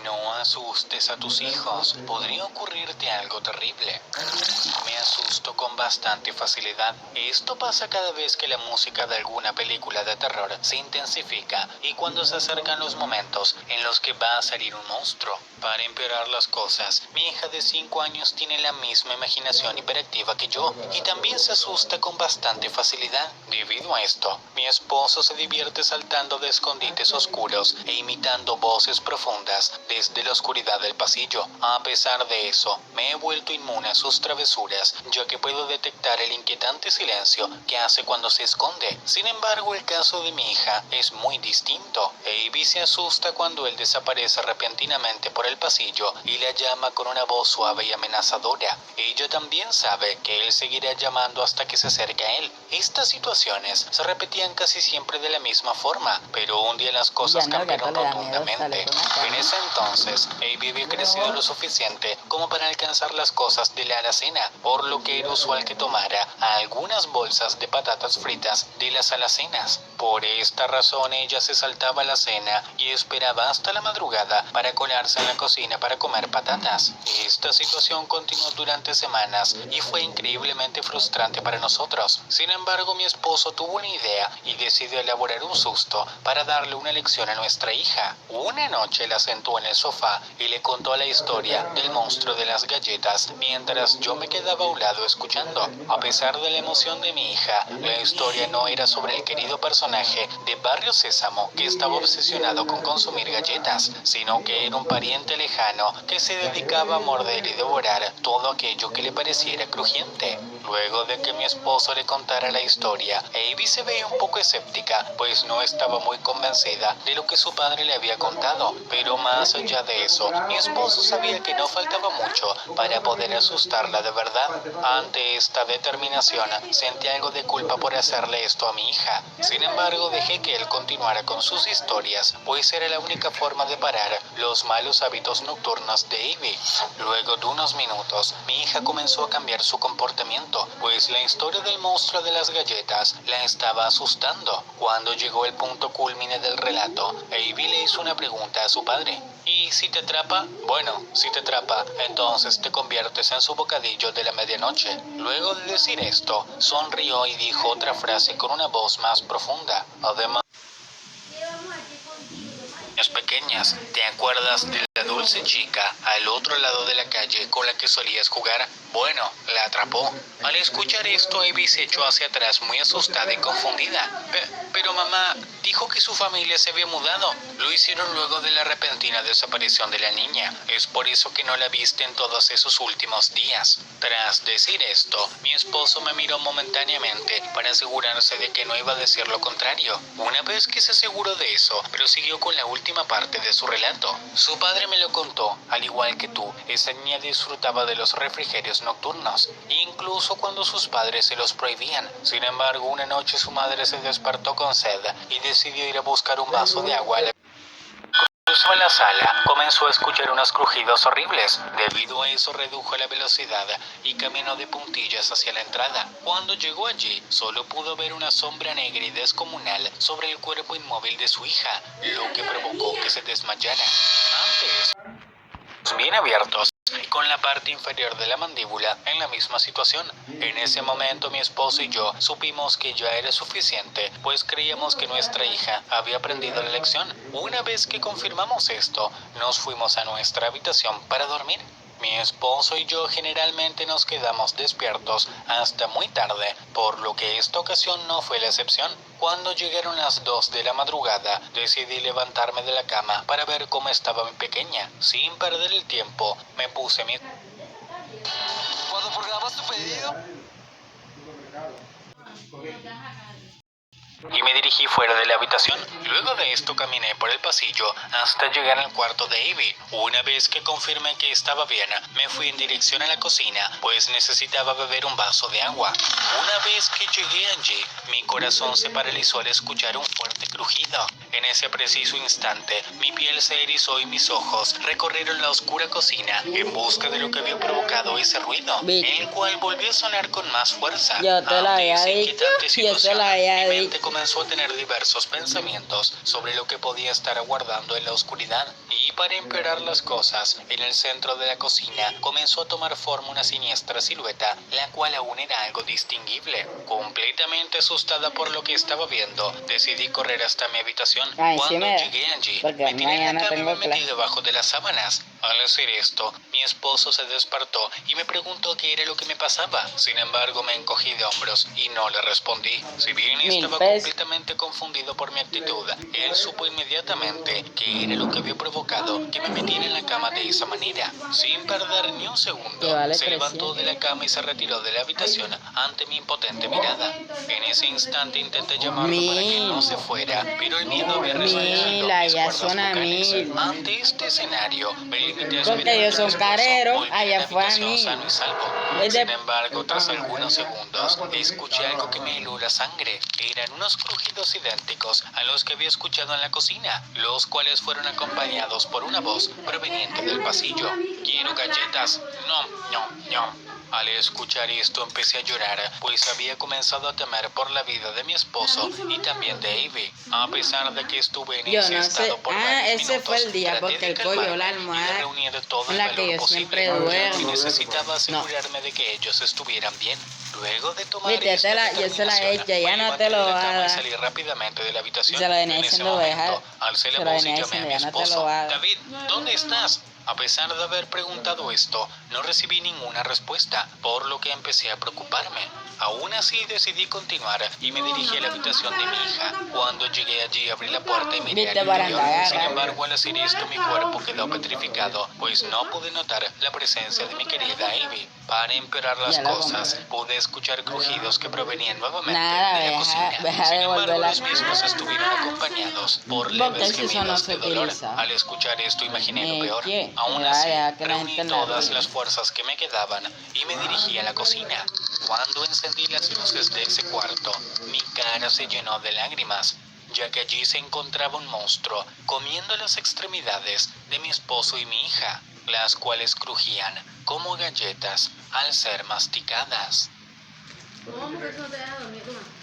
No asustes a tus hijos, podría ocurrirte algo terrible. Me asusto con bastante facilidad. Esto pasa cada vez que la música de alguna película de terror se intensifica y cuando se acercan los momentos en los que va a salir un monstruo. Para empeorar las cosas, mi hija de 5 años tiene la misma imaginación hiperactiva que yo y también se asusta con bastante facilidad. Debido a esto, mi esposo se divierte saltando de escondites oscuros e imitando voces profundas desde la oscuridad del pasillo. A pesar de eso, me he vuelto inmune a sus travesuras, ya que puedo detectar el inquietante silencio que hace cuando se esconde. Sin embargo, el caso de mi hija es muy distinto. Abby se asusta cuando él desaparece repentinamente por el pasillo y la llama con una voz suave y amenazadora. Ella también sabe que él seguirá llamando hasta que se acerque a él. Estas situaciones se repetían casi siempre de la misma forma, pero un día las cosas cambiaron rotundamente. En ese entonces, Abby había crecido lo suficiente como para alcanzar las cosas de la alacena, por lo que era usual que tomara algunas bolsas de patatas fritas de las alacenas. Por esta razón ella se saltaba la cena y esperaba hasta la madrugada para colarse en la cocina para comer patatas. Esta situación continuó durante semanas y fue increíblemente frustrante para nosotros. Sin embargo, mi esposo tuvo una idea y decidió elaborar un susto para darle una lección a nuestra hija. Una noche la sentó en el sofá y le contó la historia del monstruo de las galletas mientras yo me quedaba a un lado escuchando. A pesar de la emoción de mi hija, la historia no era sobre el querido personaje de Barrio Sésamo que estaba obsesionado con consumir galletas, sino que era un pariente lejano que se dedicaba a morder y devorar todo aquello que le pareciera crujiente. Luego de que mi esposo le contara la historia, Abby se veía un poco escéptica, pues no estaba muy convencida de lo que su padre le había contado. Pero más allá de eso, mi esposo sabía que no faltaba mucho para poder asustarla de verdad. Ante esta determinación, sentí algo de culpa por hacerle esto a mi hija. Sin embargo, dejé que él continuara con sus historias, pues era la única forma de parar los malos hábitos nocturnos de Abby. Luego de unos minutos, mi hija comenzó a cambiar su comportamiento, pues la historia del monstruo de las galletas la estaba asustando. Cuando llegó el punto culmine del relato, Abby le hizo una pregunta a su padre. ¿Y si te atrapa? Bueno, si te atrapa, entonces te conviertes en su bocadillo de la medianoche. Luego de decir esto, sonrió y dijo otra frase con una voz más profunda. Además, pequeñas, ¿te acuerdas de la dulce chica al otro lado de la calle con la que solías jugar? Bueno, la atrapó. Al escuchar esto, Abby se echó hacia atrás muy asustada y confundida. Pero mamá dijo que su familia se había mudado. Lo hicieron luego de la repentina desaparición de la niña. Es por eso que no la viste en todos esos últimos días. Tras decir esto, mi esposo me miró momentáneamente para asegurarse de que no iba a decir lo contrario. Una vez que se aseguró de eso, prosiguió con la última parte de su relato. Su padre me lo contó, al igual que tú, esa niña disfrutaba de los refrigerios nocturnos, incluso cuando sus padres se los prohibían. Sin embargo, una noche su madre se despertó con sed y decidió ir a buscar un vaso de agua. Cruzó la sala, comenzó a escuchar unos crujidos horribles. Debido a eso redujo la velocidad y caminó de puntillas hacia la entrada. Cuando llegó allí, solo pudo ver una sombra negra y descomunal sobre el cuerpo inmóvil de su hija, lo que provocó que se desmayara. Antes, bien abiertos y con la parte inferior de la mandíbula en la misma situación. En ese momento mi esposo y yo supimos que ya era suficiente, pues creíamos que nuestra hija había aprendido la lección. Una vez que confirmamos esto, nos fuimos a nuestra habitación para dormir. Mi esposo y yo generalmente nos quedamos despiertos hasta muy tarde, por lo que esta ocasión no fue la excepción. Cuando llegaron las 2 de la madrugada, decidí levantarme de la cama para ver cómo estaba mi pequeña. Sin perder el tiempo, me puse mi... ¿Cuándo programas tu pedido? Y me dirigí fuera de la habitación. Luego de esto caminé por el pasillo hasta llegar al cuarto de Abby. Una vez que confirmé que estaba bien, me fui en dirección a la cocina, pues necesitaba beber un vaso de agua. Una vez que llegué allí, mi corazón se paralizó al escuchar un fuerte crujido. En ese preciso instante, mi piel se erizó y mis ojos recorrieron la oscura cocina en busca de lo que había provocado ese ruido, el cual volvió a sonar con más fuerza. Yo te lo había Ante esa dicho, inquietante yo te situación, lo había mi mente dicho. comenzó a tener diversos pensamientos sobre lo que podía estar aguardando en la oscuridad. Y para empeorar las cosas, en el centro de la cocina comenzó a tomar forma una siniestra silueta, la cual aún era algo distinguible. Completamente asustada por lo que estaba viendo, decidí correr hasta mi habitación. Ay, sí Cuando me da, llegué allí, porque me tiré en la mañana cama y me tengo metí clase. debajo de las sábanas. Al hacer esto, mi esposo se despertó y me preguntó qué era lo que me pasaba. Sin embargo, me encogí de hombros y no le respondí. Si bien 1000 estaba pesos. completamente confundido por mi actitud, él supo inmediatamente qué era lo que había provocado que me metiera en la cama de esa manera. Sin perder ni un Que segundo, vale se levantó 300. de la cama y se retiró de la habitación ante mi impotente mirada. En ese instante intenté llamarlo para que no se fuera, pero el miedo había restringido Mil, mis allá cuerdas son a vocales. 1000. Ante este escenario, me limité a Porque esperar ellos que mi son esposo careros, volviera a allá la fue a habitación 1000. sano y salvo. Es de- Sin embargo, tras algunos segundos, escuché algo que me heló la sangre. Eran unos crujidos idénticos a los que había escuchado en la cocina, los cuales fueron acompañados por una voz proveniente del pasillo. Quiero galletas. No, no, no. Al escuchar esto empecé a llorar, pues había comenzado a temer por la vida de mi esposo y también de Ivy. A pesar de que estuve en Yo ese no sé. estado por Ah, varios ese fue minutos, el día traté porque de él cogió la calmarme y de almohada reunir todo en el la que valor yo posible, siempre ya que duermo. necesitaba No, asegurarme de que ellos estuvieran bien. Luego de tomar esta métetela, yo se la he determinación, hecho, me ya no levanté te lo de la va a cama y dar. salí rápidamente de la habitación. Se lo venía En ese diciendo, momento, alcé la se lo voz y venía llamé a diciendo, mi ya no te lo esposo. va a dar. David, ¿dónde estás? A pesar de haber preguntado esto, no recibí ninguna respuesta, por lo que empecé a preocuparme. Aún así decidí continuar y me dirigí a la habitación de mi hija. Cuando llegué allí abrí la puerta y miré al Viste para interior. andar, Sin agarra. embargo, al hacer esto mi cuerpo quedó petrificado, pues no pude notar la presencia de mi querida Ivy. Para empeorar las Ya lo cosas, compré. pude escuchar crujidos que provenían nuevamente Nada, de la cocina. deja Sin de embargo, volverla. los mismos estuvieron acompañados por Porque leves si eso no gemidos se de dolor. utiliza. Al escuchar esto imaginé lo peor. ¿Qué? Aún Mira, así, deja que la reuní gente todas la las fuerzas que me quedaban y me dirigí a la cocina. Cuando encendí las luces de ese cuarto, mi cara se llenó de lágrimas, ya que allí se encontraba un monstruo comiendo las extremidades de mi esposo y mi hija, las cuales crujían como galletas al ser masticadas. ¿Cómo que eso te da dormir?